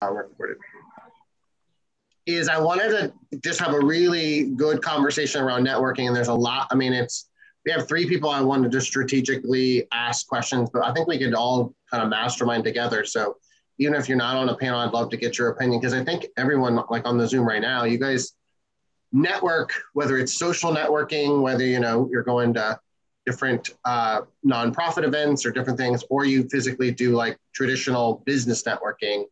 Recorded. Is I wanted to just have a really good conversation around networking, and there's a lot. I mean, we have three people I wanted to strategically ask questions, but I think we could all kind of mastermind together. So even if you're not on a panel, I'd love to get your opinion, because I think everyone, like on the Zoom right now, you guys network, whether it's social networking, whether you're going to different nonprofit events or different things, or you physically do like traditional business networking.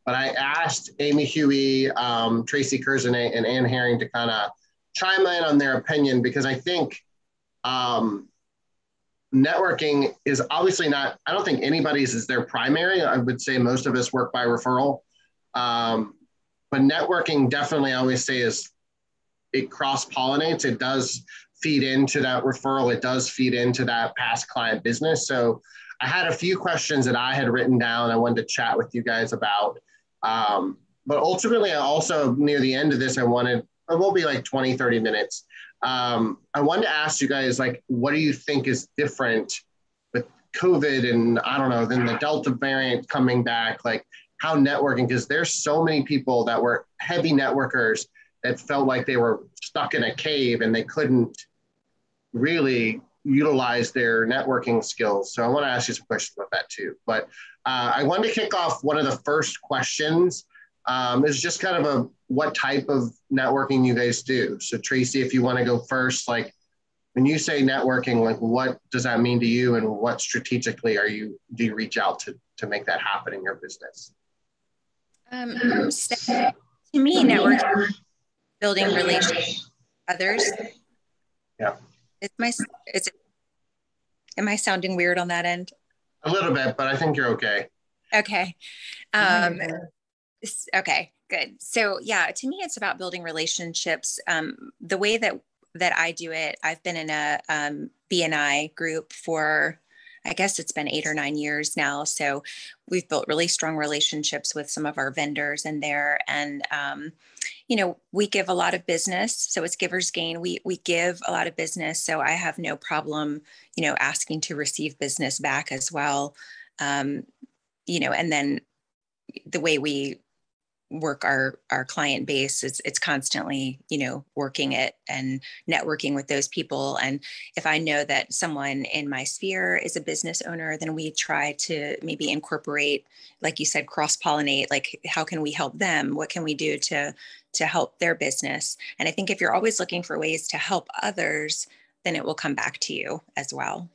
But I asked Amy Heuay, Tracy Kerzanet, and Haring to kind of chime in on their opinion, because I think networking is obviously not, I don't think anybody's is their primary. I would say most of us work by referral. But networking definitely, I always say, it cross-pollinates. It does feed into that referral. It does feed into that past client business. So I had a few questions that I had written down I wanted to chat with you guys about. But ultimately, I also, near the end of this, it will be like 20, 30 minutes. I wanted to ask you guys, like, what do you think is different with COVID and, I don't know, then the Delta variant coming back, like how networking, because there's so many people that were heavy networkers that felt like they were stuck in a cave and they couldn't really utilize their networking skills. So I want to ask you some questions about that too. But I wanted to kick off one of the first questions. Is just kind of what type of networking you guys do. So Tracy, if you want to go first, like when you say networking, like what does that mean to you, and what strategically do you reach out to make that happen in your business? So to me, networking, building relationships with others. Yeah. Am I sounding weird on that end? A little bit, but I think you're okay. Okay. Okay, good. So yeah, to me, it's about building relationships. The way that I do it, I've been in a BNI group for, I guess it's been 8 or 9 years now. So we've built really strong relationships with some of our vendors in there. And, we give a lot of business. So it's givers gain. We give a lot of business. So I have no problem, asking to receive business back as well. And then the way we work our client base is it's constantly, working it and networking with those people. And if I know that someone in my sphere is a business owner, then we try to maybe incorporate, like you said, cross-pollinate, like how can we help them? What can we do to help their business? And I think if you're always looking for ways to help others, then it will come back to you as well.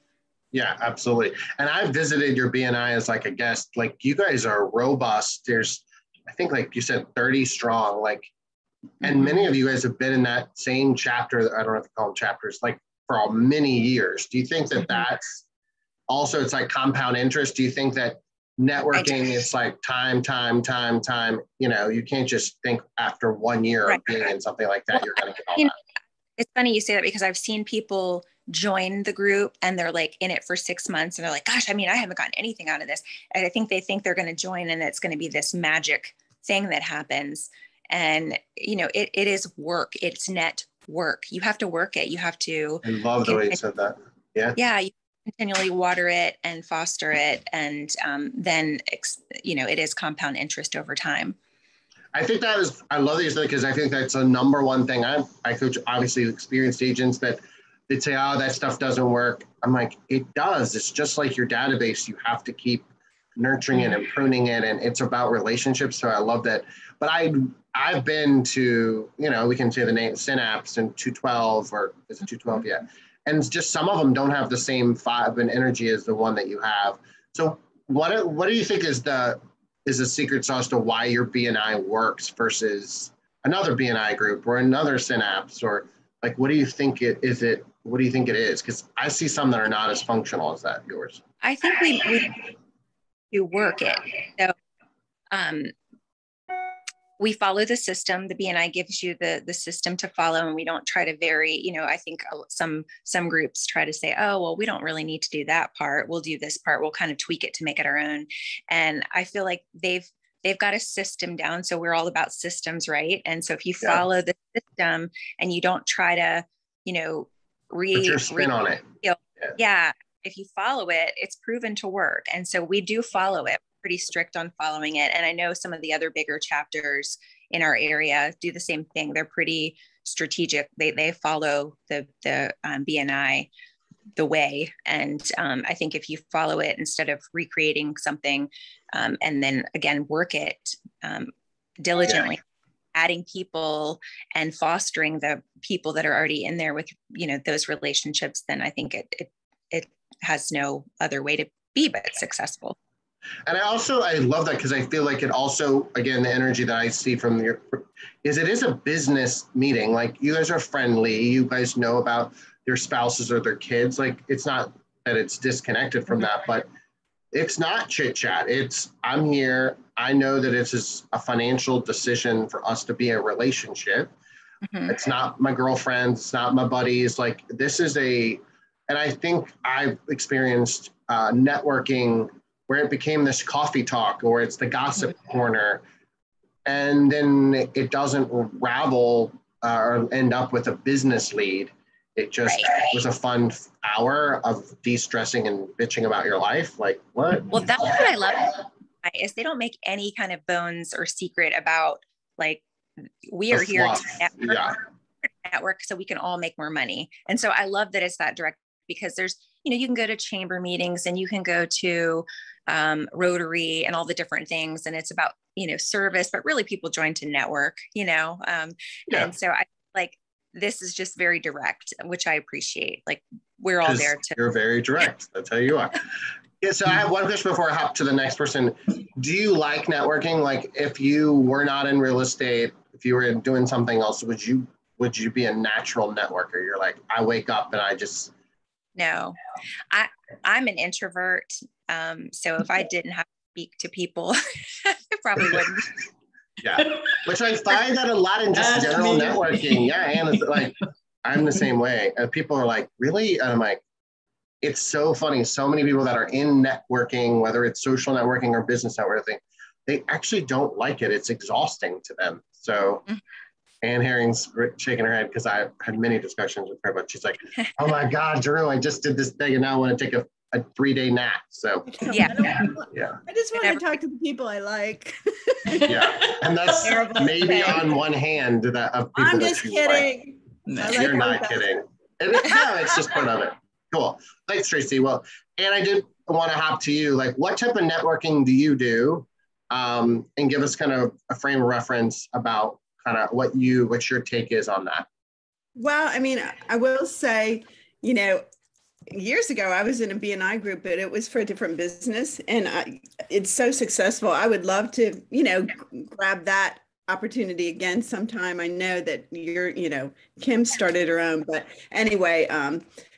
Yeah, absolutely. And I visited your BNI as like a guest. Like you guys are robust. There's, I think, like you said, 30 strong, like, and many of you guys have been in that same chapter. I don't know if you call them chapters, like for many years. Do you think that that's also, it's like compound interest? Do you think that networking, it's like time? You can't just think after 1 year of being in something like that, you're going to get all that. It's funny you say that, because I've seen people join the group and they're like in it for 6 months and they're like, gosh, I haven't gotten anything out of this. And I think they think they're going to join and it's going to be this magic thing that happens. And, it is work. It's net work. You have to work it. You have to. I love the way you said that. Yeah. Yeah. You continually water it and foster it. And then, it is compound interest over time. I think I love that you said, because I think that's a number one thing. I coach obviously experienced agents that they'd say, oh, that stuff doesn't work. I'm like, it does. It's just like your database. You have to keep nurturing it and pruning it. And it's about relationships. So I love that. But I've been to, we can say the name Synapse and 212, or is it 212? Yeah. And just some of them don't have the same vibe and energy as the one that you have. So what do you think is the secret sauce to why your BNI works versus another BNI group or another Synapse? Or like, what do you think it is? What do you think it is? Because I see some that are not as functional as that, yours. I think we do work it. So we follow the system. The BNI gives you the system to follow, and we don't try to vary. I think some groups try to say, oh, well, we don't really need to do that part. We'll do this part. We'll kind of tweak it to make it our own. And I feel like they've got a system down. So we're all about systems, right? And so if you follow the system and you don't try to, put your spin on it. Yeah. If you follow it, it's proven to work. And so we do follow it. pretty strict on following it. And I know some of the other bigger chapters in our area do the same thing. They're pretty strategic. They follow the BNI the way. And I think if you follow it instead of recreating something, and then again, work it diligently, adding people and fostering the people that are already in there with, those relationships, then I think it has no other way to be but successful. And I love that, because I feel like it also, again, the energy that I see from it is a business meeting. Like, you guys are friendly, you guys know about their spouses or their kids. Like, it's not that it's disconnected from that, but it's not chit chat. It's, I'm here. I know that it's a financial decision for us to be a relationship. Mm-hmm. It's not my girlfriends. It's not my buddies. Like, this is and I think I've experienced networking where it became this coffee talk, or it's the gossip corner, and then it doesn't ravel or end up with a business lead. It just was a fun hour of de-stressing and bitching about your life. Like, what? Well, that's what I love is they don't make any kind of bones or secret about, like, we are here to network so we can all make more money. And so I love that it's that direct, because there's, you can go to chamber meetings and you can go to Rotary and all the different things. And it's about, service, but really people join to network, And so I like, this is just very direct, which I appreciate. Like, we're all there to. You're very direct. That's how you are. Yeah. So I have one question before I hop to the next person. Do you like networking? Like, if you were not in real estate, if you were doing something else, would you be a natural networker? You're like, I wake up and I just. No, I'm an introvert. So if I didn't have to speak to people, I probably wouldn't. Yeah, which I find that a lot in just general networking. Yeah, and it's like, I'm the same way. And people are like, really? And I'm like, it's so funny. So many people that are in networking, whether it's social networking or business networking, they actually don't like it. It's exhausting to them. So. Ann Haring's shaking her head, because I had many discussions with her, but she's like, oh my God, Drew, I just did this thing and now I want to take a 3-day nap. So yeah. I just want to talk to the people I like. Yeah. And that's maybe on one hand that of people. I'm just kidding. Like. You're not kidding. No, it's just part of it. Cool. Thanks, Tracy. Well, and I did want to hop to you. Like, what type of networking do you do? And give us kind of a frame of reference about kind of what your take is on that. Well, I mean, I will say, years ago, I was in a BNI group, but it was for a different business. And it's so successful. I would love to, grab that opportunity again sometime. I know that Kim started her own, but anyway,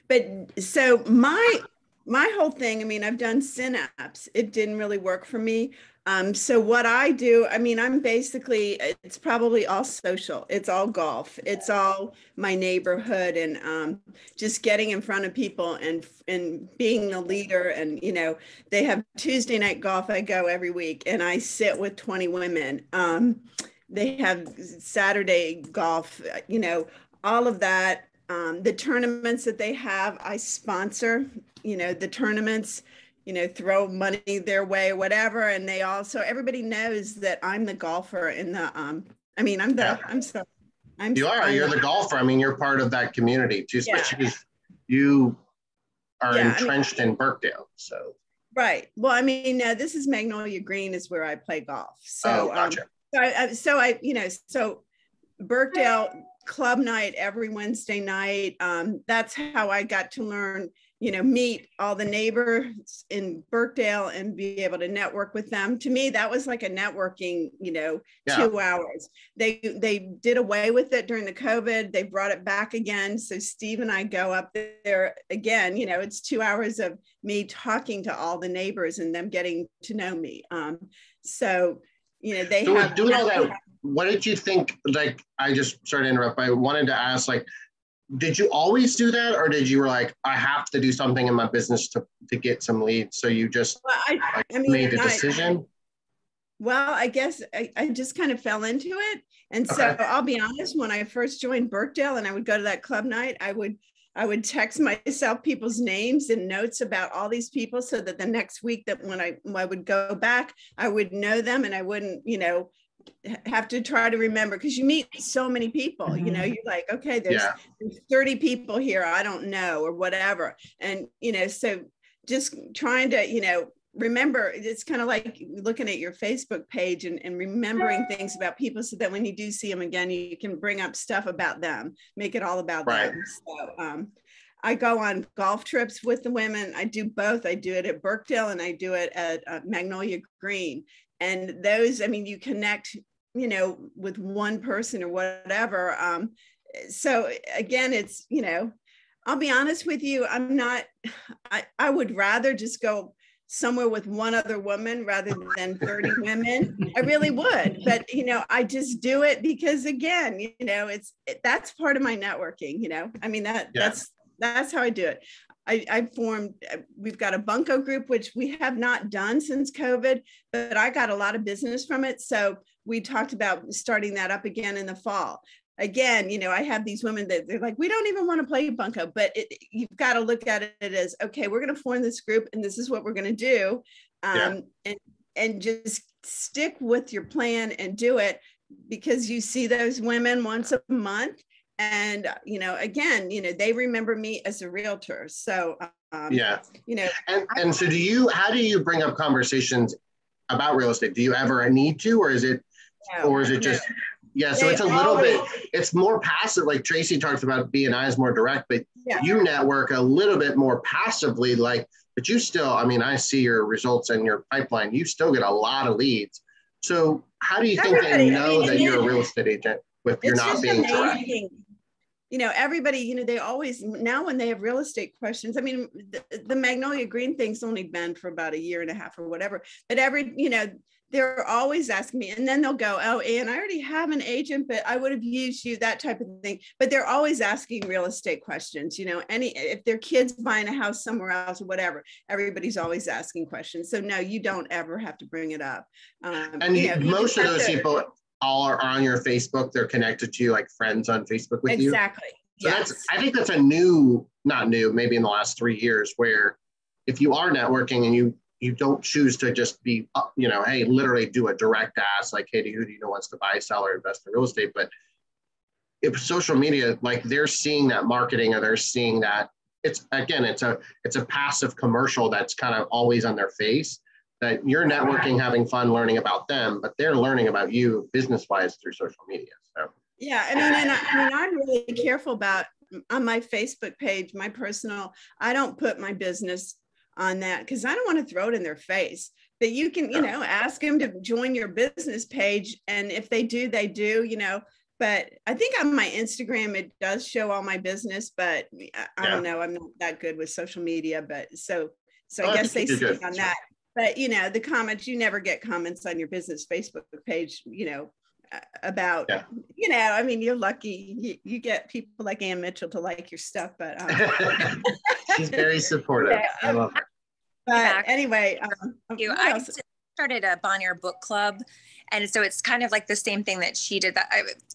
but so my whole thing, I mean, I've done synapse. It didn't really work for me. So what I do, I mean, it's probably all social. It's all golf. It's all my neighborhood, and just getting in front of people and being a leader. And, they have Tuesday night golf. I go every week and I sit with 20 women. They have Saturday golf, all of that. The tournaments that they have, I sponsor, the tournaments. Throw money their way, whatever. And they also, everybody knows that I'm the golfer in the, you're the golfer. I mean, you're part of that community too, especially because you are entrenched in Birkdale. So. Right. Well, I mean, this is Magnolia Green is where I play golf. So, gotcha. So Birkdale club night every Wednesday night. That's how I got to learn, meet all the neighbors in Birkdale and be able to network with them. To me, that was like a networking, 2 hours. They did away with it during the COVID. They brought it back again. So Steve and I go up there again, it's 2 hours of me talking to all the neighbors and them getting to know me. Doing all that. What did you think? Like, I just started to interrupt. I wanted to ask, like, did you always do that, or did you were like, I have to do something in my business to get some leads? So you just made the decision? I guess I just kind of fell into it. And so I'll be honest, when I first joined Birkdale and I would go to that club night, I would I would text myself people's names and notes about all these people so that the next week that when I would go back, I would know them and I wouldn't, have to try to remember, because you meet so many people, you're like, okay, there's 30 people here I don't know or whatever. And, so just trying to, remember, it's kind of like looking at your Facebook page and remembering things about people so that when you do see them again, you can bring up stuff about them, make it all about them. So I go on golf trips with the women. I do both. I do it at Birkdale and I do it at Magnolia Green. And those, you connect, with one person or whatever. So again, it's, I'll be honest with you, I would rather just go somewhere with one other woman rather than 30 women. I really would, but I just do it because again, that's part of my networking, that's how I do it. We've got a bunco group, which we have not done since COVID, but I got a lot of business from it. So we talked about starting that up again in the fall. Again, I have these women that they're like, we don't even want to play bunco, but you've got to look at it as, okay, we're going to form this group and this is what we're going to do. And just stick with your plan and do it, because you see those women once a month. And, again, they remember me as a realtor. So, And so how do you bring up conversations about real estate? Do you ever need to, or is it just, so it's a little bit, it's more passive. Like Tracy talks about B&I is more direct, but you network a little bit more passively, but you still, I see your results and your pipeline, you still get a lot of leads. So how do you think they know that you're a real estate agent if you're not being direct? Everybody, they always, now when they have real estate questions, the Magnolia Green thing's only been for about a year and a half or whatever, but they're always asking me, and then they'll go, oh, Ann, I already have an agent, but I would have used you, that type of thing. But they're always asking real estate questions, if their kids buying a house somewhere else or whatever, everybody's always asking questions. So no, you don't ever have to bring it up. Most of those people all are on your Facebook. They're connected to you, like friends on Facebook with you. Exactly. So I think that's not new, maybe in the last 3 years, where if you are networking and you don't choose to just be, hey, literally do a direct ask, like, hey, who do you know wants to buy, sell, or invest in real estate? But if social media, like they're seeing that marketing, or they're seeing that it's a passive commercial that's kind of always on their face, that you're networking, having fun, learning about them, but they're learning about you business-wise through social media. So I'm really careful about on my Facebook page, my personal, I don't put my business on that because I don't want to throw it in their face. But you can, ask them to join your business page. And if they do, they do, but I think on my Instagram, it does show all my business, but I don't know. I'm not that good with social media, but so I guess they see on that. But, the comments, you never get comments on your business Facebook page, about, you're lucky you get people like Ann Mitchell to like your stuff, but she's very supportive. I love her. But anyway, I started a Bonnier book club. And so it's kind of like the same thing that she did.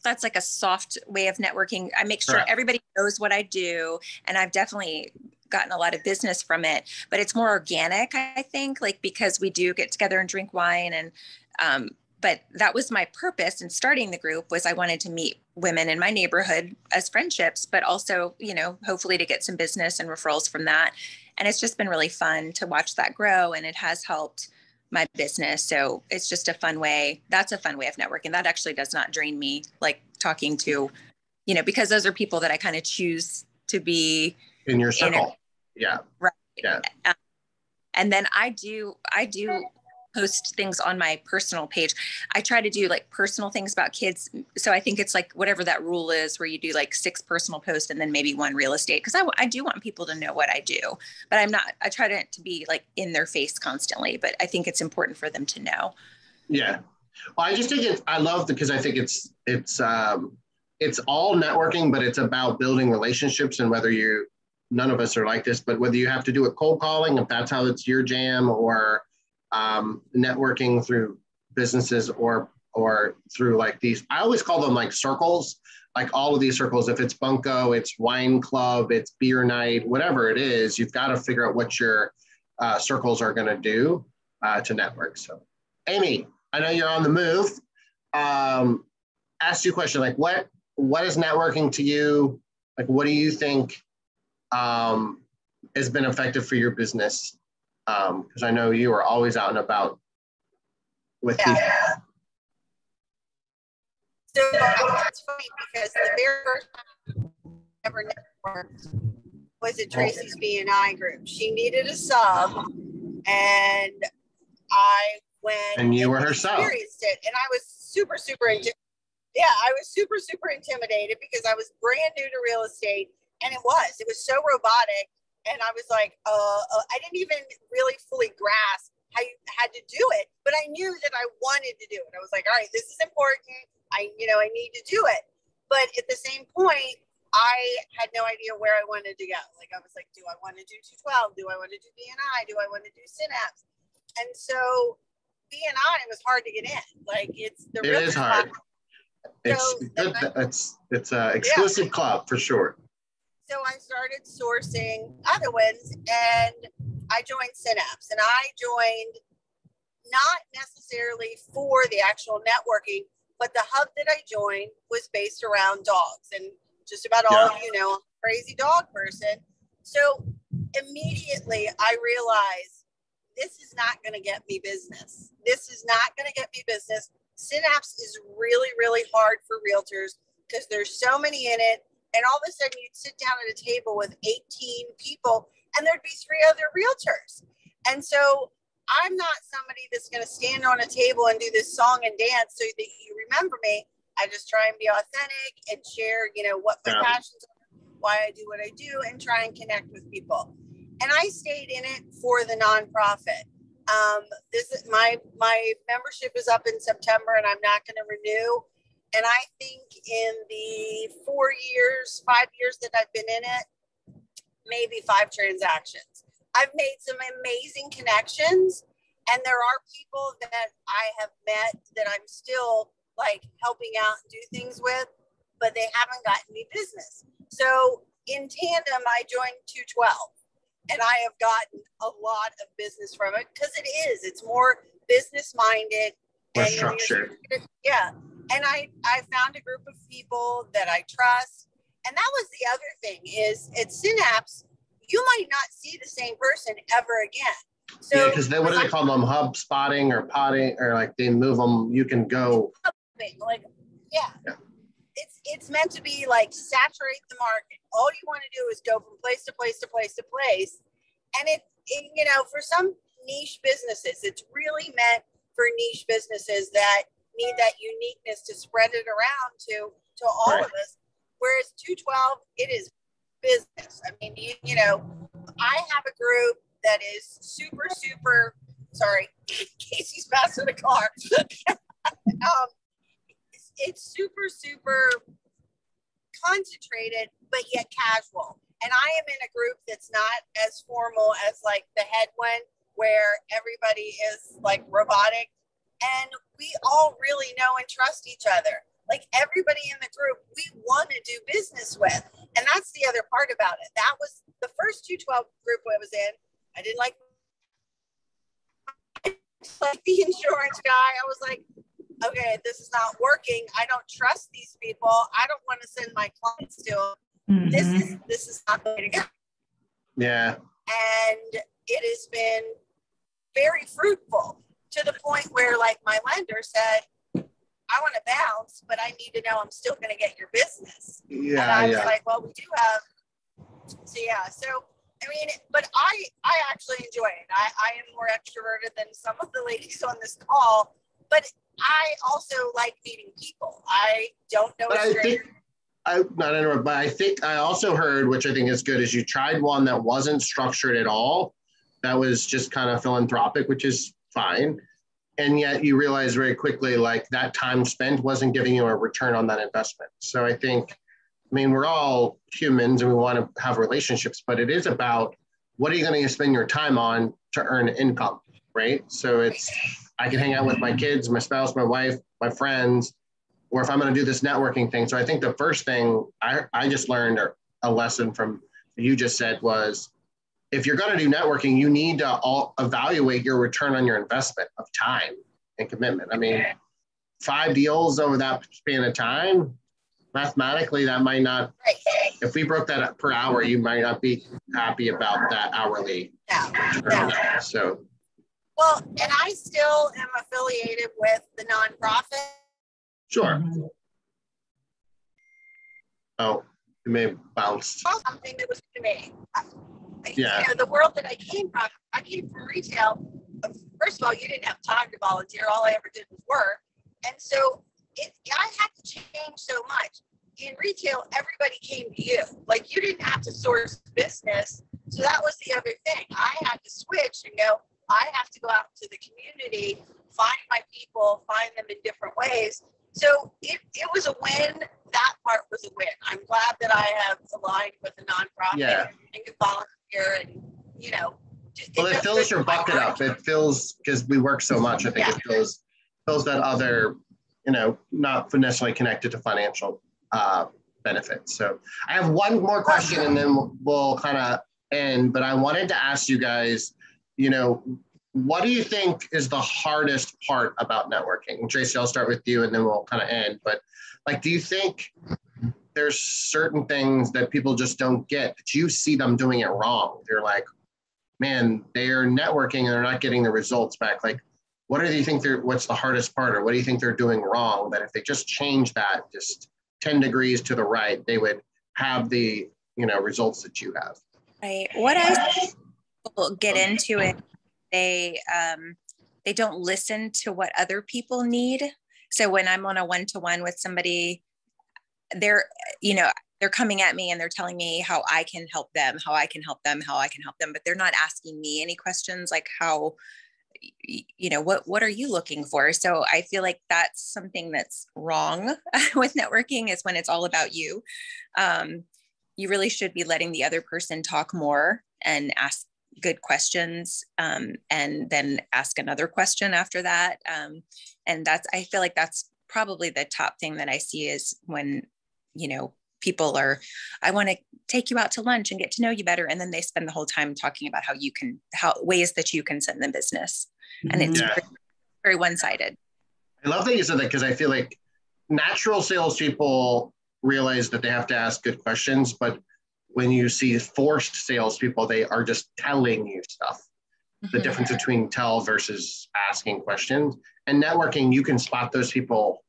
That's like a soft way of networking. I make sure everybody knows what I do. And I've definitely gotten a lot of business from it, but it's more organic, I think, because we do get together and drink wine. And, but that was my purpose in starting the group, was I wanted to meet women in my neighborhood as friendships, but also, hopefully to get some business and referrals from that. And it's just been really fun to watch that grow, and it has helped my business. So it's just a fun way. That's a fun way of networking. That actually does not drain me, like talking to, because those are people that I kind of choose to be in your circle. Right. Yeah. And then I do post things on my personal page. I try to do personal things about kids. So I think it's whatever that rule is, where you do 6 personal posts and then maybe 1 real estate. Cause I do want people to know what I do, but I try to be in their face constantly, but I think it's important for them to know. Yeah. Well, I just think I love because I think it's all networking, but it's about building relationships, and none of us are like this, but whether you have to do it cold calling, if that's how it's your jam, or networking through businesses, or or through like these, I always call them like circles, like all of these circles. If it's bunco, it's wine club, it's beer night, whatever it is, you've got to figure out what your circles are going to do to network. So Amy, I know you're on the move. Ask you a question, like what is networking to you? Like, what do you think has been effective for your business? Because I know you are always out and about with people. So it's funny because the very first time I ever networked was at Tracy's B&I group. She needed a sub, and I went and you were her sub. Experienced it, and I was super intimidated because I was brand new to real estate, and it was so robotic, and I was like, I didn't even really fully grasp how you had to do it, but I knew that I wanted to do it. I was like, all right, this is important. I need to do it. But at the same point, I had no idea where I wanted to go. Like, I was like, do I want to do 212? Do I want to do BNI? Do I want to do Synapse? And so BNI was hard to get in. Like, it is hard. It's an exclusive club for sure. So I started sourcing other ones, and I joined Synapse, and I joined not necessarily for the actual networking, but the hub that I joined was based around dogs, and just about all of you know, I'm a crazy dog person. So immediately I realized this is not going to get me business. Synapse is really, really hard for realtors because there's so many in it. And all of a sudden you'd sit down at a table with 18 people and there'd be 3 other realtors. And so I'm not somebody that's going to stand on a table and do this song and dance so that you remember me. I just try and be authentic and share, what my passions are, why I do what I do, and try and connect with people. And I stayed in it for the nonprofit. This is my membership is up in September, and I'm not going to renew. And I think in the 5 years that I've been in it, maybe 5 transactions. I've made some amazing connections, and there are people that I have met that I'm still like helping out and do things with, but they haven't gotten me business. So in tandem, I joined 212, and I have gotten a lot of business from it because it's more business minded. More structured. Yeah. And I found a group of people that I trust. And that was the other thing is at Synapse, you might not see the same person ever again. So because what do they call them? Hub spotting or potting, or like they move them, you can go. Like, yeah. It's meant to be like saturate the market. All you want to do is go from place to place to place to place. And it for some niche businesses, it's really meant for niche businesses that need that uniqueness to spread it around to all of us. Whereas 212, it is business. I mean, I have a group that is super, sorry, Casey's passing the car. It's super concentrated, but yet casual. And I am in a group that's not as formal as like the head one, where everybody is like robotic. And we all really know and trust each other. Like everybody in the group, we want to do business with. And that's the other part about it. That was the first 212 group I was in. I didn't like the insurance guy. I was like, okay, this is not working. I don't trust these people. I don't want to send my clients to them. Mm-hmm. This is not the way to go. Yeah. And it has been very fruitful to the point where like my lender said, I want to bounce, but I need to know I'm still going to get your business. Yeah. And I was like, well, we do have. So, I mean, but I actually enjoy it. I am more extroverted than some of the ladies on this call, but I also like meeting people. I don't know a stranger. But I think I also heard, which I think is good, is you tried one that wasn't structured at all. That was just kind of philanthropic, which is fine. And yet you realize very quickly, like that time spent wasn't giving you a return on that investment. So I think, we're all humans and we want to have relationships, but it is about what are you going to spend your time on to earn income, right? So I can hang out with my kids, my spouse, my wife, my friends, or if I'm going to do this networking thing. So I think the first thing I just learned, or a lesson from what you just said, was if you're going to do networking, you need to evaluate your return on your investment of time and commitment. I mean, 5 deals over that span of time, mathematically, that might not, if we broke that up per hour, you might not be happy about that hourly. No. So. Well, and I still am affiliated with the nonprofit. Sure. Oh, it may have bounced. Something that was to me. Yeah. You know, the world that I came from retail. First of all, you didn't have time to volunteer. All I ever did was work. And so I had to change so much. In retail, everybody came to you. Like, you didn't have to source business. So that was the other thing. I had to switch and go, I have to go out to the community, find my people, find them in different ways. So it was a win. That part was a win. I'm glad that I have aligned with a nonprofit and can volunteer and, you know. Well, it fills your bucket up. It fills, because we work so much, I think it fills that other, you know, not necessarily connected to financial benefits. So I have one more question and then we'll kind of end, but I wanted to ask you guys, you know, what do you think is the hardest part about networking? Tracy, I'll start with you and then we'll kind of end. But like, do you think there's certain things that people just don't get, that you see them doing it wrong? They're like, man, they're networking and they're not getting the results back. Like, what do you think what's the hardest part, or what do you think they're doing wrong, that if they just change that just 10 degrees to the right, they would have the, you know, results that you have? Right. What I will get into it, they don't listen to what other people need. So when I'm on a one-to-one with somebody, they're coming at me and they're telling me how I can help them, but they're not asking me any questions like how, you know, what are you looking for? So I feel like that's something that's wrong with networking, is when it's all about you. You really should be letting the other person talk more and ask good questions, and then ask another question after that. And I feel like that's probably the top thing that I see, is when, you know, people I want to take you out to lunch and get to know you better. And then they spend the whole time talking about ways that you can send them business. And it's very, very one-sided. I love that you said that, because I feel like natural salespeople realize that they have to ask good questions, but when you see forced salespeople, they are just telling you stuff. The difference between tell versus asking questions. And networking, you can spot those people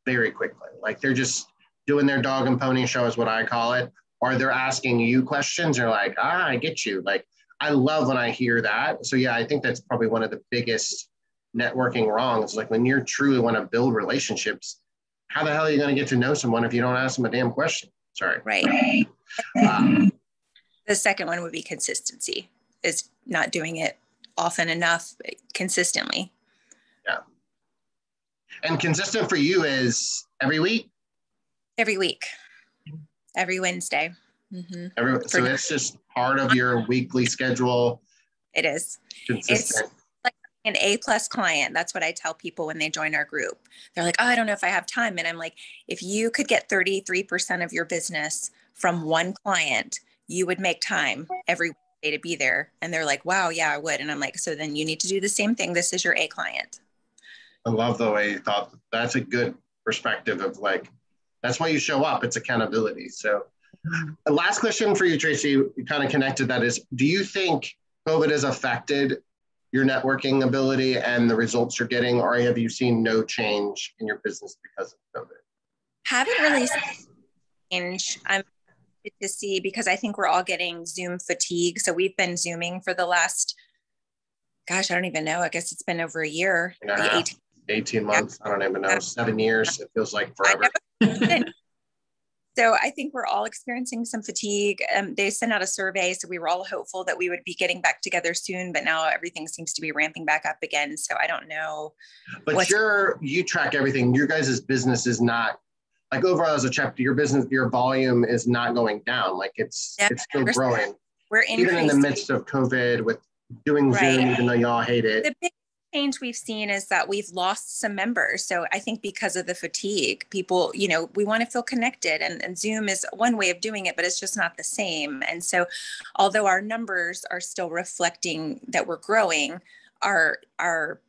very quickly. Like, they're just doing their dog and pony show, is what I call it, or they're asking you questions. You're like, I get you. Like, I love when I hear that. So yeah, I think that's probably one of the biggest networking wrongs. Like, when you truly want to build relationships, how the hell are you going to get to know someone if you don't ask them a damn question? Sorry. Right. The second one would be consistency, is not doing it often enough, consistently. Yeah. And consistent for you is every week? Every week, every Wednesday. So it's just part of your weekly schedule. It is. Consistent. It's like an A+ client. That's what I tell people when they join our group. They're like, oh, I don't know if I have time. And I'm like, if you could get 33% of your business from one client, you would make time every day to be there. And they're like, wow, yeah, I would. And I'm like, so then you need to do the same thing. This is your A client. I love the way you thought. That's a good perspective of, like, that's why you show up. It's accountability. So the last question for you, Tracy, you kind of connected that, is, do you think COVID has affected your networking ability and the results you're getting, or have you seen no change in your business because of COVID? Haven't really seen change. I'm excited to see, because I think we're all getting Zoom fatigue. So we've been Zooming for the last, gosh, I don't even know. I guess it's been over a year. 18 months. I don't even know. 7 years. It feels like forever. So I think we're all experiencing some fatigue. They sent out a survey, so we were all hopeful that we would be getting back together soon, but now everything seems to be ramping back up again. So I don't know. But you track everything. Your guys' business is not, like, overall as a chapter, your business, your volume is not going down. Like, it's still growing. We're increasing. Even in the midst of COVID with doing Zoom, even though y'all hate it. The big change we've seen is that we've lost some members. So I think because of the fatigue, people, you know, we want to feel connected, and Zoom is one way of doing it, but it's just not the same. And so although our numbers are still reflecting that we're growing, our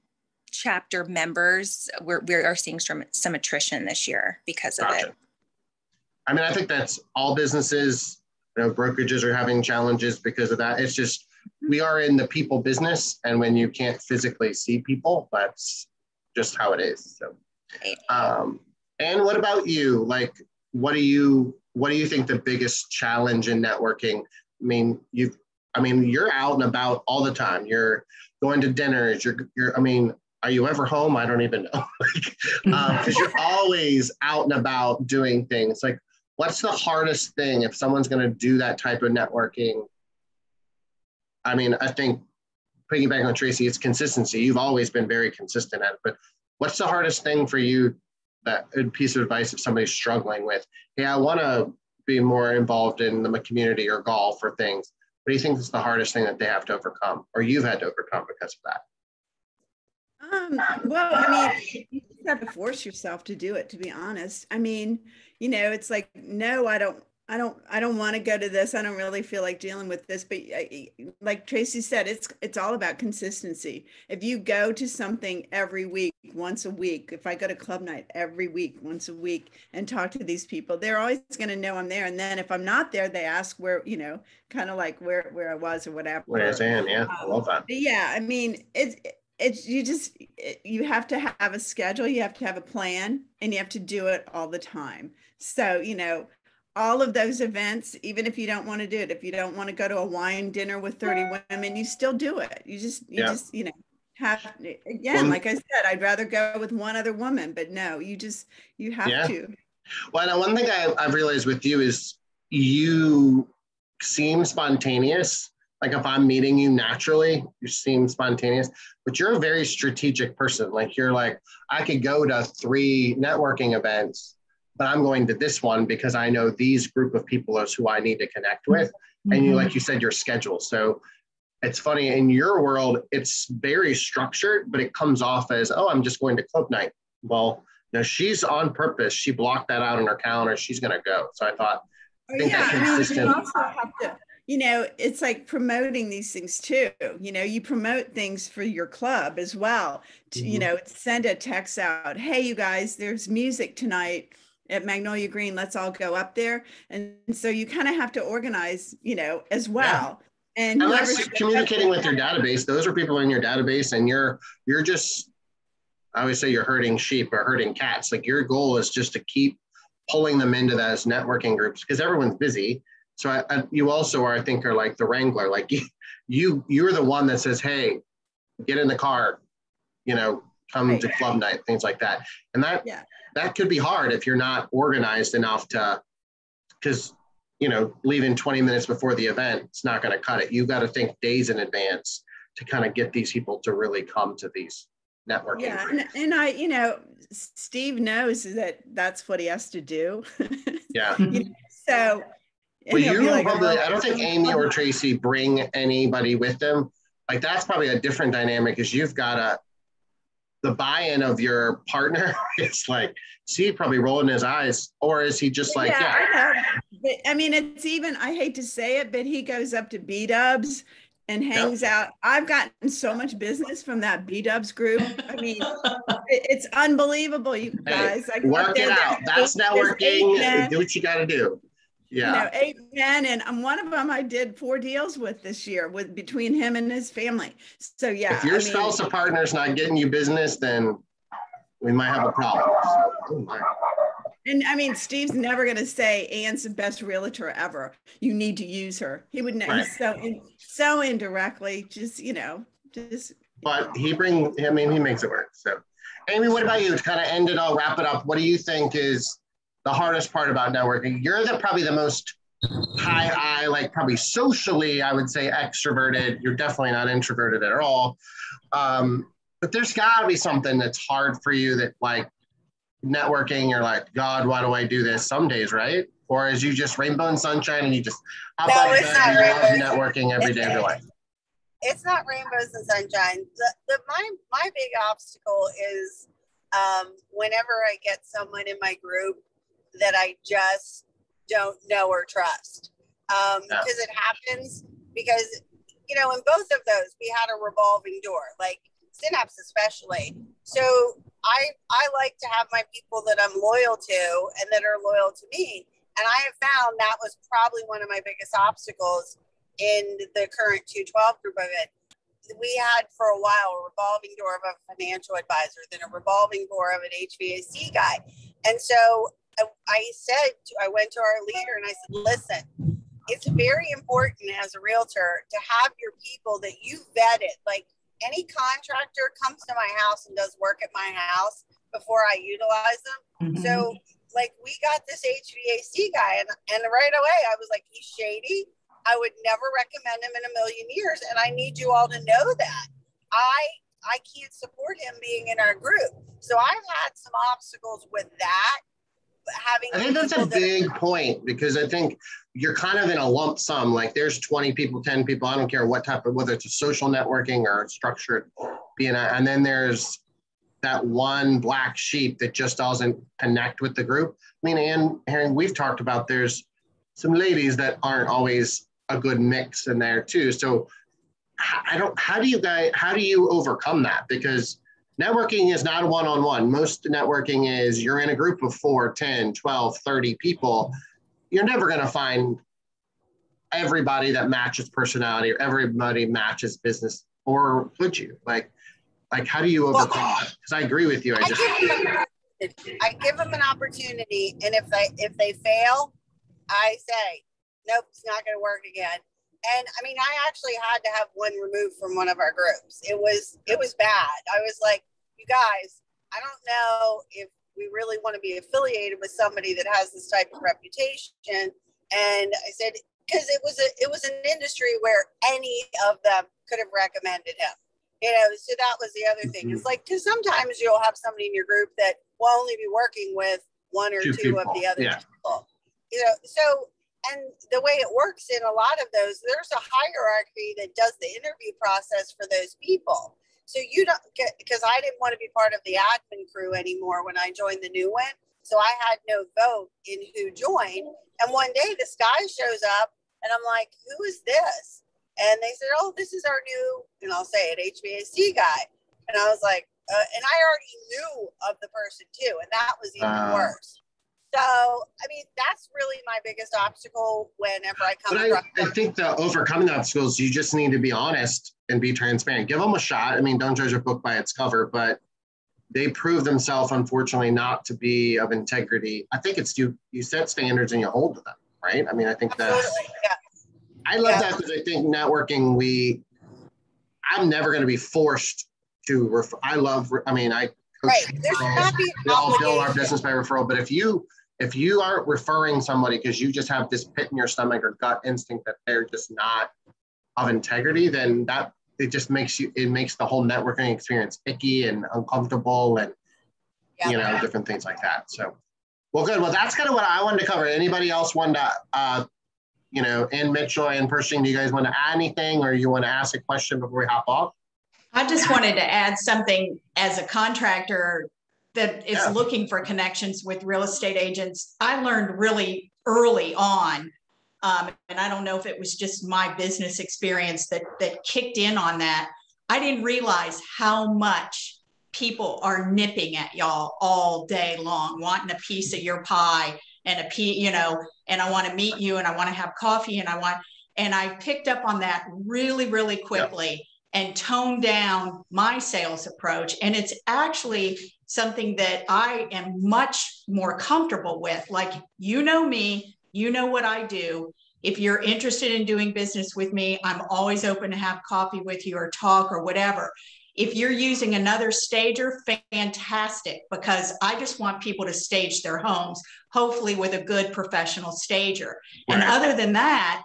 chapter members, we are seeing some attrition this year because of it. I mean, I think that's all businesses, you know, brokerages are having challenges because of that. It's just, we are in the people business, and when you can't physically see people, that's just how it is. So, and what about you? Like, what do you think the biggest challenge in networking? I mean, you're out and about all the time. You're going to dinners. I mean, are you ever home? I don't even know. Because you're always out and about doing things. Like, what's the hardest thing if someone's going to do that type of networking? I mean, I think piggybacking on Tracy, it's consistency. You've always been very consistent at it, but what's the hardest thing for you, that a piece of advice if somebody's struggling with, hey, I want to be more involved in the community or golf or things. What do you think is the hardest thing that they have to overcome, or you've had to overcome because of that? Well, I mean, you just have to force yourself to do it, to be honest. I mean, you know, it's like, no, I don't want to go to this. I don't really feel like dealing with this. But like Tracy said, it's all about consistency. If you go to something every week, once a week, if I go to club night every week, once a week, and talk to these people, they're always going to know I'm there. And then if I'm not there, they ask where, you know, kind of like where I was or whatever. Where's Ann? Yeah, I love that. Yeah, I mean, you have to have a schedule, you have to have a plan, and you have to do it all the time. So, you know, all of those events, even if you don't want to do it, if you don't want to go to a wine dinner with 30 women, you still do it. You just, you know, have, again, like I said, I'd rather go with one other woman, but no, you have to. Well, one thing I've realized with you is you seem spontaneous. Like if I'm meeting you naturally, you seem spontaneous, but you're a very strategic person. Like you're like, I could go to 3 networking events, but I'm going to this one because I know these group of people is who I need to connect with. Mm-hmm. And you, like you said, your schedule. So it's funny, in your world, it's very structured, but it comes off as, oh, I'm just going to club night. Well, no, she's on purpose. She blocked that out on her calendar. She's going to go. So I thought, that consistent. You also have to, you know, it's like promoting these things too. You know, you promote things for your club as well. Mm-hmm. You know, send a text out. Hey, you guys, there's music tonight at Magnolia Green, let's all go up there. And so you kind of have to organize, you know, as well. Yeah. And that's communicating with your database. Those are people in your database, and you're just, I always say you're herding sheep or herding cats. Like your goal is just to keep pulling them into those networking groups because everyone's busy. So you also are, I think, are like the wrangler. Like you're the one that says, hey, get in the car, you know, come to club night, things like that. And that could be hard if you're not organized enough to, because, you know, leaving 20 minutes before the event, it's not going to cut it. You've got to think days in advance to kind of get these people to really come to these networking. Yeah. And I, you know, Steve knows that that's what he has to do. Yeah. You know, so. Well, you like, probably, I don't think Amy or Tracy bring anybody with them. Like that's probably a different dynamic, is you've got the buy-in of your partner. It's like, see, probably rolling his eyes, or is he just like, I know. But, I mean, it's even, I hate to say it, but he goes up to B-dubs and hangs out. I've gotten so much business from that B-dubs group. I mean, it's unbelievable, you guys. Hey, work it out. That's networking. Do what you got to do. Yeah. You know, 8 men, and one of them I did 4 deals with this year between him and his family. So yeah. If your spouse or partner's not getting you business, then we might have a problem. And I mean, Steve's never going to say Ann's the best realtor ever. You need to use her. He would never. So indirectly, just, you know, just. But he makes it work. So, Amy, what about you? To kind of end it all, wrap it up. What do you think is the hardest part about networking? You're probably the most high, like probably socially, I would say extroverted. You're definitely not introverted at all. But there's gotta be something that's hard for you, that like networking, you're like, God, why do I do this some days, right? Or is you just rainbow and sunshine and you just love networking every day of your life? it's not rainbows and sunshine. My big obstacle is whenever I get someone in my group that I just don't know or trust. Because it happens, because, you know, in both of those, we had a revolving door, like Synapse especially. So I like to have my people that I'm loyal to and that are loyal to me. And I have found that was probably one of my biggest obstacles in the current 212 group of it. We had for a while a revolving door of a financial advisor, then a revolving door of an HVAC guy. And so I went to our leader and I said, listen, it's very important as a realtor to have your people that you vetted. Like, any contractor comes to my house and does work at my house before I utilize them. Mm-hmm. So like, we got this HVAC guy and right away I was like, he's shady. I would never recommend him in a million years. And I need you all to know that I can't support him being in our group. So I've had some obstacles with that. I think that's a big point, because I think you're kind of in a lump sum. Like, there's 20 people, 10 people, I don't care what type of, whether it's a social networking or structured BNI. And then there's that one black sheep that just doesn't connect with the group. I mean, and Haring, we've talked about, there's some ladies that aren't always a good mix in there too. So how do you overcome that? Because networking is not a one-on-one. Most networking is you're in a group of 4, 10, 12, 30 people. You're never going to find everybody that matches personality or everybody matches business, or could you? Like how do you overcome that? Because I agree with you. I give them an opportunity, and if they fail, I say, nope, it's not going to work again. And I mean, I actually had to have one removed from one of our groups. It was bad. I was like, you guys, I don't know if we really want to be affiliated with somebody that has this type of reputation. And I said, because it was an industry where any of them could have recommended him. You know, so that was the other thing. It's like, because sometimes you'll have somebody in your group that will only be working with one or two of the other people. You know, so, and the way it works in a lot of those, there's a hierarchy that does the interview process for those people. So you don't get, because I didn't want to be part of the admin crew anymore when I joined the new one. So I had no vote in who joined. And one day this guy shows up and I'm like, who is this? And they said, oh, this is our new, and I'll say it, HVAC guy. And I was like, and I already knew of the person too. And that was even worse. So, I mean, that's really my biggest obstacle whenever I come across. I think the overcoming obstacles, you just need to be honest and be transparent. Give them a shot. I mean, don't judge a book by its cover, but they prove themselves, unfortunately, not to be of integrity. I think it's you set standards and you hold to them, right? I mean, I think that's, I love that, because I think networking, I'm never going to be forced to refer. I coach referrals. We all build our business by referral. But if you are referring somebody because you just have this pit in your stomach or gut instinct that they're just not of integrity, then it just makes the whole networking experience icky and uncomfortable and different things like that. So, well, good. Well, that's kind of what I wanted to cover. Anybody else want to, Ann Mitchell and Pershing, do you guys want to add anything, or you want to ask a question before we hop off? I just wanted to add something as a contractor that is looking for connections with real estate agents. I learned really early on, and I don't know if it was just my business experience that kicked in on that. I didn't realize how much people are nipping at y'all all day long, wanting a piece of your pie and and I want to meet you and I want to have coffee and I picked up on that really, really quickly and toned down my sales approach. And it's actually something that I am much more comfortable with. Like, you know me, you know what I do. If you're interested in doing business with me, I'm always open to have coffee with you or talk or whatever. If you're using another stager, fantastic, because I just want people to stage their homes, hopefully with a good professional stager. Right. And other than that,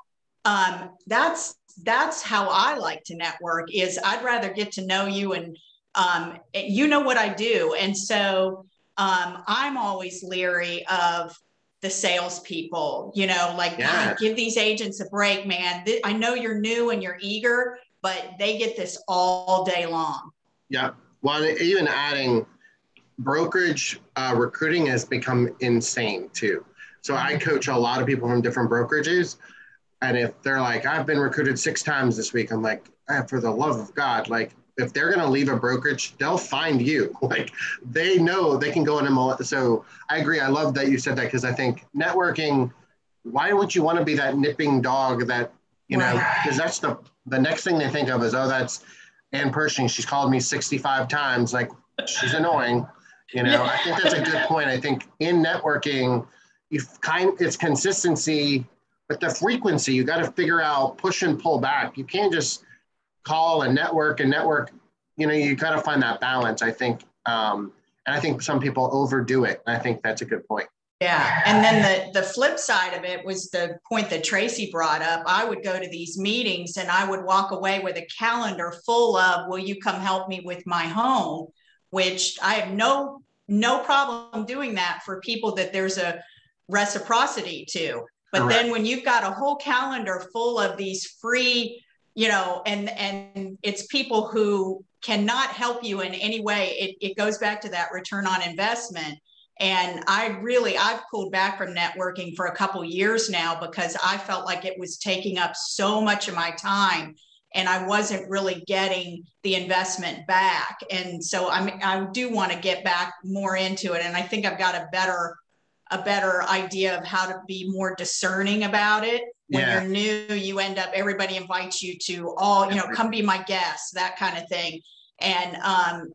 that's how I like to network. Is I'd rather get to know you and you know what I do. And so I'm always leery of the salespeople, God, give these agents a break, man. I know you're new and you're eager, but they get this all day long. Yeah. Well, even adding brokerage recruiting has become insane too. So I coach a lot of people from different brokerages. And if they're like, I've been recruited 6 times this week, I'm like, for the love of God, like if they're going to leave a brokerage, they'll find you. Like they know they can go in and so I agree. I love that you said that, because I think networking, why would you want to be that nipping dog that, you know, because that's the next thing they think of is, oh, that's Ann Pershing. She's called me 65 times. Like she's annoying. You know, I think that's a good point. I think in networking, it's consistency, but the frequency, you got to figure out, push and pull back. You can't just call and network, you know, you got to find that balance, I think. And I think some people overdo it. I think that's a good point. Yeah. And then the flip side of it was the point that Tracy brought up. I would go to these meetings and I would walk away with a calendar full of, will you come help me with my home? Which I have no problem doing that for people that there's a reciprocity to. But Correct. then when you've got a whole calendar full of these free, you know, and it's people who cannot help you in any way, it goes back to that return on investment. And I've pulled back from networking for a couple years now, because I felt like it was taking up so much of my time and I wasn't really getting the investment back. And so I do want to get back more into it. And I think I've got a better idea of how to be more discerning about it. When you're new, you end up, everybody invites you to all, you know, come be my guest, that kind of thing. And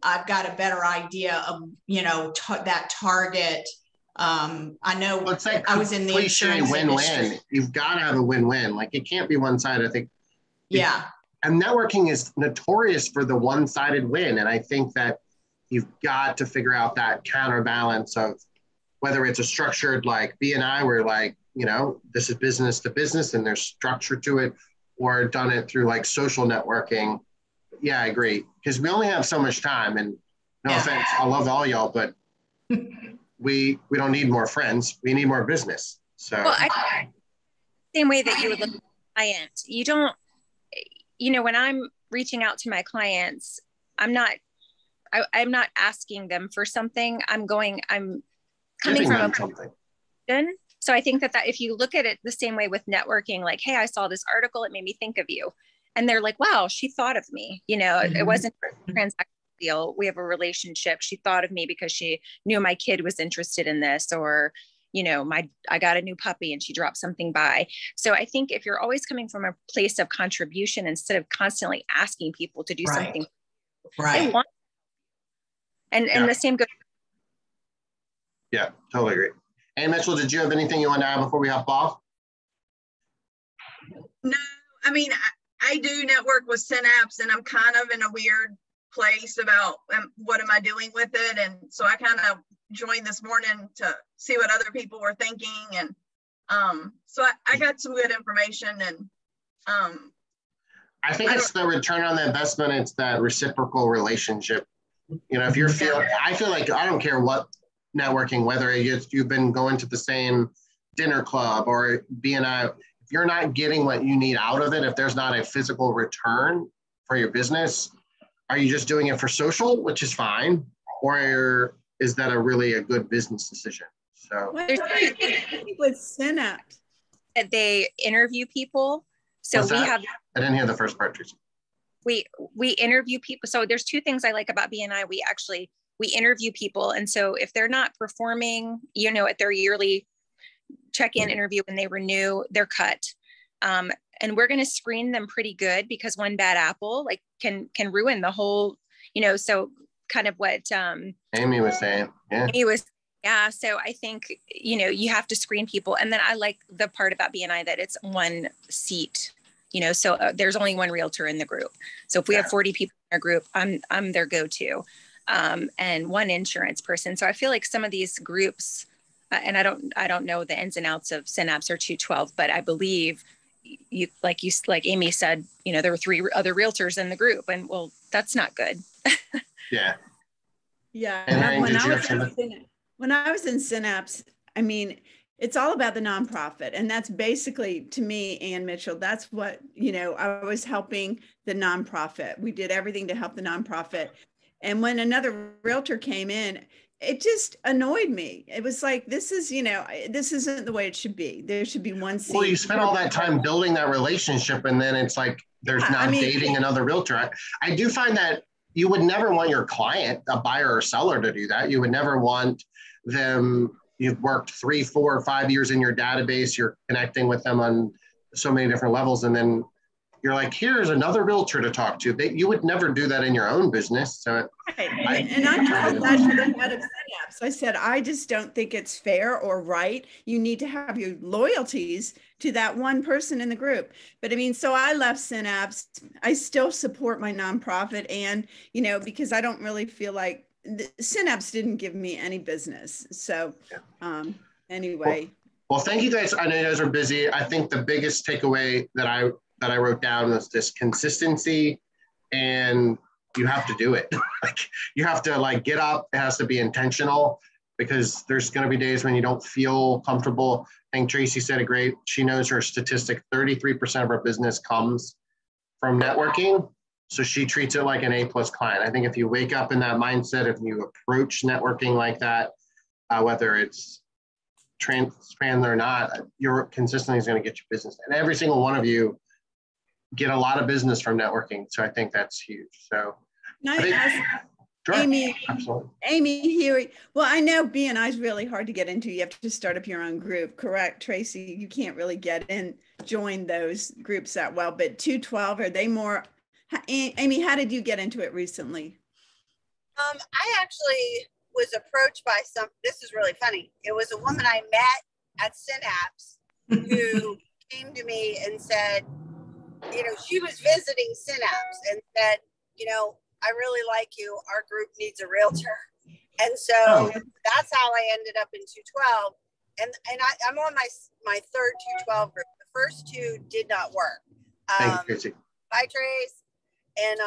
I've got a better idea of, you know, that target. I know well, it's like I was in the insurance industry. You've got to have a win-win. Like it can't be one side. I think. Yeah. And networking is notorious for the one-sided win. And I think that you've got to figure out that counterbalance of whether it's a structured like BNI where like, you know, this is business to business and there's structure to it, or done it through like social networking. Yeah, I agree. Because we only have so much time, and no offense, I love all y'all, but we don't need more friends. We need more business. So well, same way that you would look at a client. You don't, you know, when I'm reaching out to my clients, I'm not asking them for something. I'm coming from something. So I think that if you look at it the same way with networking, like, hey, I saw this article, it made me think of you. And they're like, wow, she thought of me. You know, it wasn't a transactional deal. We have a relationship. She thought of me because she knew my kid was interested in this, or, you know, I got a new puppy and she dropped something by. So I think if you're always coming from a place of contribution instead of constantly asking people to do something, they want. And the same goes. Yeah, totally agree. Hey, Mitchell, did you have anything you want to add before we hop off? No, I mean, I do network with Synapse, and I'm kind of in a weird place about what am I doing with it. And so I kind of joined this morning to see what other people were thinking. And so I got some good information. And I think it's the return on the investment. It's that reciprocal relationship. You know, if you're I feel like I don't care what networking, whether you've been going to the same dinner club or BNI, if you're not getting what you need out of it, if there's not a physical return for your business, are you just doing it for social, which is fine, or is that a good business decision? So with Synapse, that they interview people. So I didn't hear the first part, Tracy. We interview people. So there's 2 things I like about BNI. We interview people. And so if they're not performing, you know, at their yearly check-in interview when they renew, they're cut. And we're going to screen them pretty good, because one bad apple like can ruin the whole, you know, so kind of what Amy was saying. Yeah. So I think, you know, you have to screen people. And then I like the part about BNI that it's one seat, you know, so there's only one realtor in the group. So if we have 40 people in our group, I'm their go-to. And one insurance person. So I feel like some of these groups, and I don't know the ins and outs of Synapse or 212, but I believe like Amy said, you know, there were 3 other realtors in the group, and well, that's not good. Yeah. Yeah. And when I was in Synapse, I mean, it's all about the nonprofit. And that's basically, to me, Ann Mitchell, that's what, you know, I was helping the nonprofit. We did everything to help the nonprofit. And when another realtor came in, it just annoyed me. It was like, this is, you know, this isn't the way it should be. There should be one seat. Well, you spent all that time building that relationship, and then it's like, there's now dating another realtor. I do find that you would never want your client, a buyer or seller, to do that. You would never want them. You've worked 3, 4, 5 years in your database. You're connecting with them on so many different levels. And then you're like, here's another realtor to talk to. You would never do that in your own business. So I told that to the head of Synapse. I said, I just don't think it's fair or right. You need to have your loyalties to that one person in the group. But I mean, so I left Synapse. I still support my nonprofit, and, you know, because I don't really feel like Synapse didn't give me any business. So anyway. Well, thank you guys. I know you guys are busy. I think the biggest takeaway that I wrote down was this consistency, and you have to do it. Like, you have to like get up. It has to be intentional, because there's going to be days when you don't feel comfortable. I think Tracy said it great. She knows her statistic, 33% of her business comes from networking. So she treats it like an A+ client. I think if you wake up in that mindset, if you approach networking like that, whether it's trans or not, your consistency is going to get you business. And every single one of you get a lot of business from networking. So I think that's huge. So Amy, absolutely. Amy, Heuay. Well, I know B&I is really hard to get into. You have to start up your own group, correct, Tracy? You can't really join those groups that well. But 212, are they more? Amy, how did you get into it recently? I actually was approached by this is really funny. It was a woman I met at Synapse who came to me and said, you know, she was visiting Synapse and said, you know, I really like you. Our group needs a realtor. And so that's how I ended up in 212. And I'm on my third 212 group. The first two did not work. Thank you, Tracy. Bye, Trace. And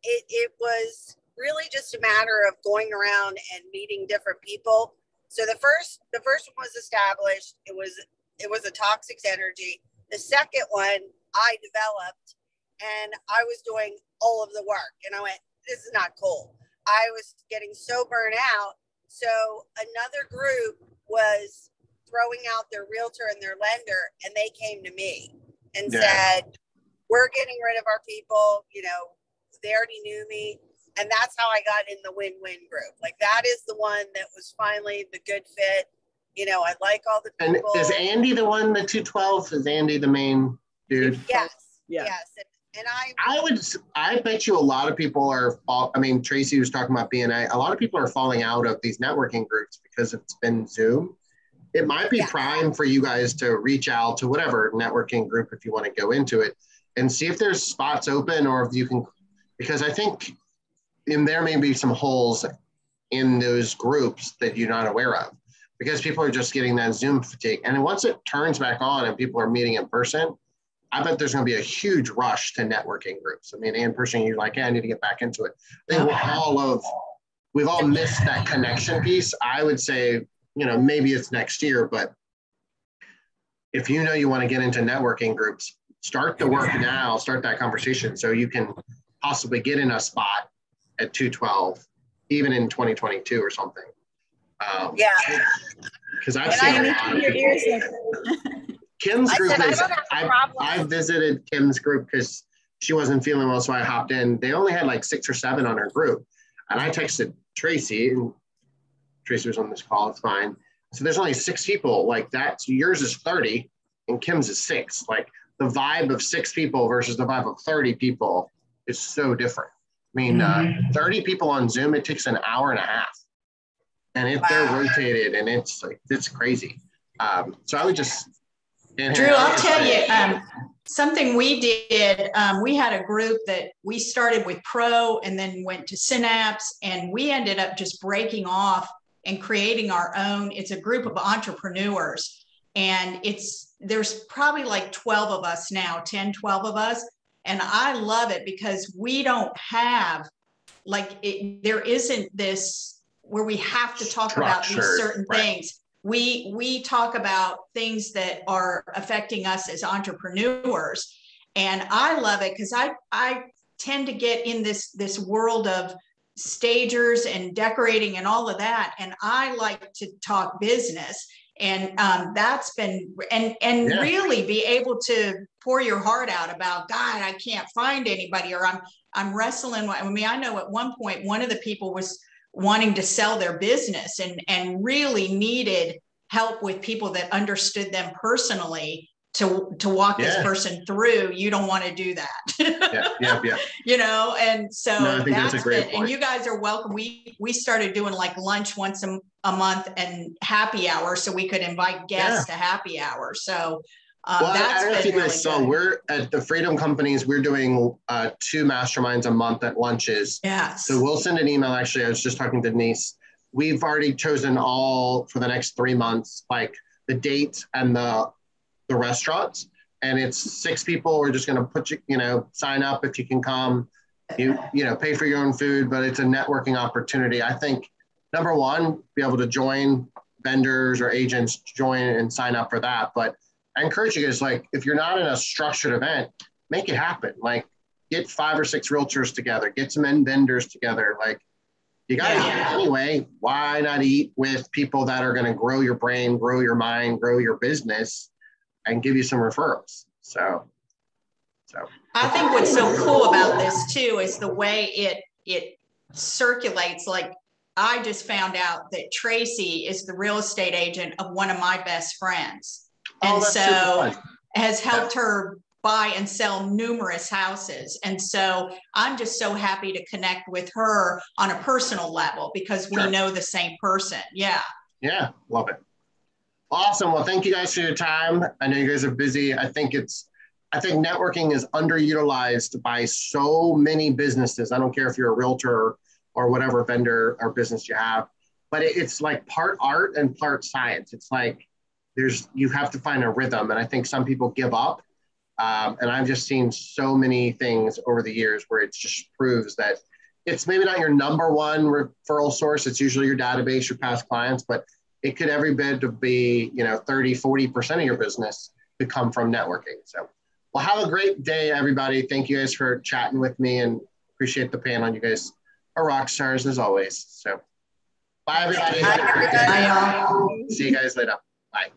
it was really just a matter of going around and meeting different people. So the first one was established. It was a toxic energy. The second one I developed, and I was doing all of the work. And I went, this is not cool. I was getting so burnt out. So another group was throwing out their realtor and their lender, and they came to me and said, we're getting rid of our people. You know, they already knew me. And that's how I got in the win-win group. Like, that is the one that was finally the good fit. You know, I like all the people. And is Andy the one, the 212? Is Andy the main dude? Yes. Yeah. Yes. And I bet you a lot of people are, I mean, Tracy was talking about B&I. A lot of people are falling out of these networking groups because it's been Zoom. It might be prime for you guys to reach out to whatever networking group if you want to go into it and see if there's spots open, or if you can, because I think there may be some holes in those groups that you're not aware of, because people are just getting that Zoom fatigue. And once it turns back on and people are meeting in person, I bet there's going to be a huge rush to networking groups. I mean, in person, you're like, I need to get back into it. I think we've all missed that connection piece. I would say, you know, maybe it's next year, but if you know you want to get into networking groups, start the work now, start that conversation so you can possibly get in a spot at 212, even in 2022 or something. Because I've seen a lot of people. Kim's group is, I visited Kim's group because she wasn't feeling well, so I hopped in. They only had like 6 or 7 on her group. And I texted Tracy, and Tracy was on this call, it's fine. So there's only 6 people like that. So yours is 30 and Kim's is 6. Like, the vibe of 6 people versus the vibe of 30 people is so different. I mean, 30 people on Zoom, it takes an hour and a half. And they're rotated, and it's crazy. So I would just... Drew, I'll tell you, something we did, we had a group that we started with Pro and then went to Synapse, and we ended up just breaking off and creating our own. It's a group of entrepreneurs, and there's probably like 12 of us now, 10, 12 of us. And I love it because we don't have, like, there isn't this where we have to talk about these certain things. we talk about things that are affecting us as entrepreneurs. And I love it because I tend to get in this world of stagers and decorating and all of that. And I like to talk business. And that's been, and really be able to pour your heart out about, God, I can't find anybody, or I'm wrestling. I mean, I know at one point, one of the people was wanting to sell their business and really needed help with people that understood them personally to walk this person through. You don't want to do that. Yeah. You know, and so no, I think that's a great point. And you guys are welcome. We started doing like lunch once a month and happy hour, so we could invite guests to happy hour. So well, that's I don't know if you guys really saw, we're at the Freedom Companies, we're doing 2 masterminds a month at lunches. Yes. So we'll send an email. Actually, I was just talking to Denise. We've already chosen all for the next 3 months, like the date and the restaurants. And it's 6 people. We're just going to put sign up if you can come, pay for your own food, but it's a networking opportunity. I think number one, be able to join vendors or agents, join and sign up for that. But I encourage you guys, like, if you're not in a structured event, make it happen. Like, get 5 or 6 realtors together, get some end vendors together. Like, you got to eat anyway. Why not eat with people that are going to grow your brain, grow your mind, grow your business, and give you some referrals? So I think what's so cool about this too is the way it circulates. Like, I just found out that Tracy is the real estate agent of one of my best friends. And so has helped her buy and sell numerous houses. And so I'm just so happy to connect with her on a personal level because we know the same person. Yeah. Yeah. Love it. Awesome. Well, thank you guys for your time. I know you guys are busy. I think networking is underutilized by so many businesses. I don't care if you're a realtor or whatever vendor or business you have, but it's like part art and part science. It's like you have to find a rhythm. And I think some people give up. And I've just seen so many things over the years where it just proves that it's maybe not your number one referral source. It's usually your database, your past clients, but it could every bit to be, 30, 40% of your business could come from networking. So, well, have a great day, everybody. Thank you guys for chatting with me and appreciate the panel. You guys are rock stars as always. So bye, everybody. Bye, y'all. See you guys later. Bye.